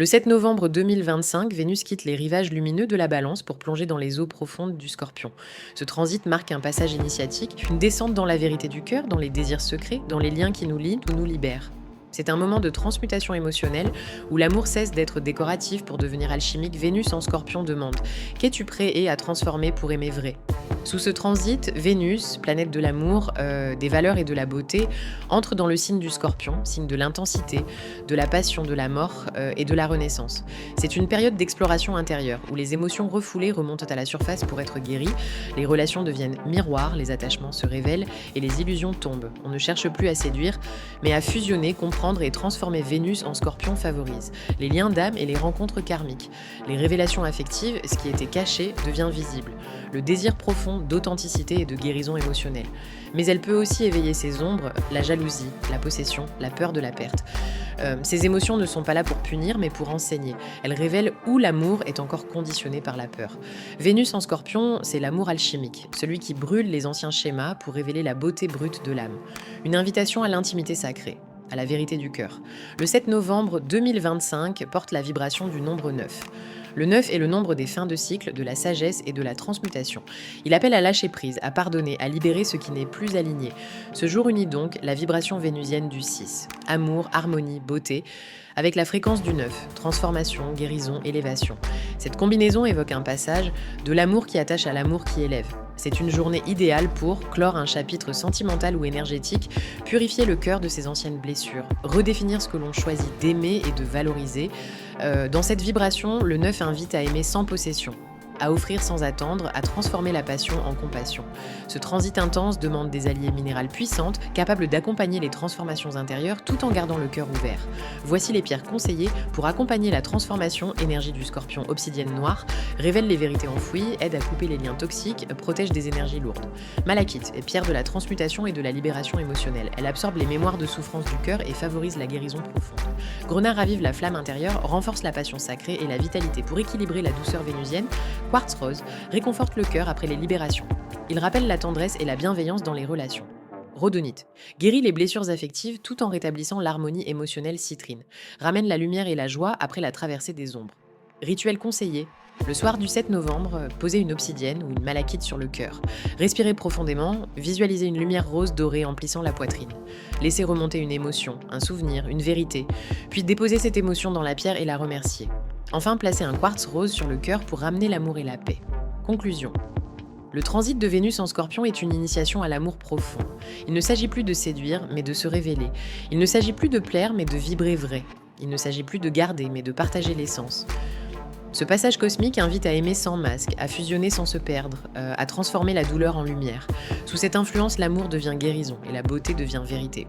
Le 7 novembre 2025, Vénus quitte les rivages lumineux de la Balance pour plonger dans les eaux profondes du Scorpion. Ce transit marque un passage initiatique, une descente dans la vérité du cœur, dans les désirs secrets, dans les liens qui nous lient ou nous libèrent. C'est un moment de transmutation émotionnelle où l'amour cesse d'être décoratif pour devenir alchimique. Vénus en Scorpion demande: qu'es-tu prêt à transformer pour aimer vrai? Sous ce transit, Vénus, planète de l'amour, des valeurs et de la beauté, entre dans le signe du Scorpion, signe de l'intensité, de la passion, de la mort et de la renaissance. C'est une période d'exploration intérieure où les émotions refoulées remontent à la surface pour être guéries, les relations deviennent miroirs, les attachements se révèlent et les illusions tombent. On ne cherche plus à séduire, mais à fusionner, comprendre et transformer. Vénus en Scorpion favorise les liens d'âme et les rencontres karmiques. Les révélations affectives, ce qui était caché, devient visible. Le désir profond d'authenticité et de guérison émotionnelle. Mais elle peut aussi éveiller ses ombres, la jalousie, la possession, la peur de la perte. Ces émotions ne sont pas là pour punir, mais pour enseigner. Elles révèlent où l'amour est encore conditionné par la peur. Vénus en Scorpion, c'est l'amour alchimique, celui qui brûle les anciens schémas pour révéler la beauté brute de l'âme. Une invitation à l'intimité sacrée, à la vérité du cœur. Le 7 novembre 2025 porte la vibration du nombre 9. Le 9 est le nombre des fins de cycle, de la sagesse et de la transmutation. Il appelle à lâcher prise, à pardonner, à libérer ce qui n'est plus aligné. Ce jour unit donc la vibration vénusienne du 6. Amour, harmonie, beauté, avec la fréquence du 9. Transformation, guérison, élévation. Cette combinaison évoque un passage de l'amour qui attache à l'amour qui élève. C'est une journée idéale pour clore un chapitre sentimental ou énergétique, purifier le cœur de ses anciennes blessures, redéfinir ce que l'on choisit d'aimer et de valoriser. Dans cette vibration, le 9 invite à aimer sans possession, à offrir sans attendre, à transformer la passion en compassion. Ce transit intense demande des alliés minérales puissantes, capables d'accompagner les transformations intérieures tout en gardant le cœur ouvert. Voici les pierres conseillées pour accompagner la transformation. Énergie du Scorpion, obsidienne noire, révèle les vérités enfouies, aide à couper les liens toxiques, protège des énergies lourdes. Malachite, pierre de la transmutation et de la libération émotionnelle. Elle absorbe les mémoires de souffrance du cœur et favorise la guérison profonde. Grenat ravive la flamme intérieure, renforce la passion sacrée et la vitalité pour équilibrer la douceur vénusienne. Quartz rose réconforte le cœur après les libérations. Il rappelle la tendresse et la bienveillance dans les relations. Rhodonite guérit les blessures affectives tout en rétablissant l'harmonie émotionnelle. Citrine ramène la lumière et la joie après la traversée des ombres. Rituel conseillé. Le soir du 7 novembre, posez une obsidienne ou une malachite sur le cœur. Respirez profondément, visualisez une lumière rose dorée emplissant la poitrine. Laissez remonter une émotion, un souvenir, une vérité, puis déposez cette émotion dans la pierre et la remerciez. Enfin, placez un quartz rose sur le cœur pour ramener l'amour et la paix. Conclusion. Le transit de Vénus en Scorpion est une initiation à l'amour profond. Il ne s'agit plus de séduire, mais de se révéler. Il ne s'agit plus de plaire, mais de vibrer vrai. Il ne s'agit plus de garder, mais de partager l'essence. Ce passage cosmique invite à aimer sans masque, à fusionner sans se perdre, à transformer la douleur en lumière. Sous cette influence, l'amour devient guérison et la beauté devient vérité.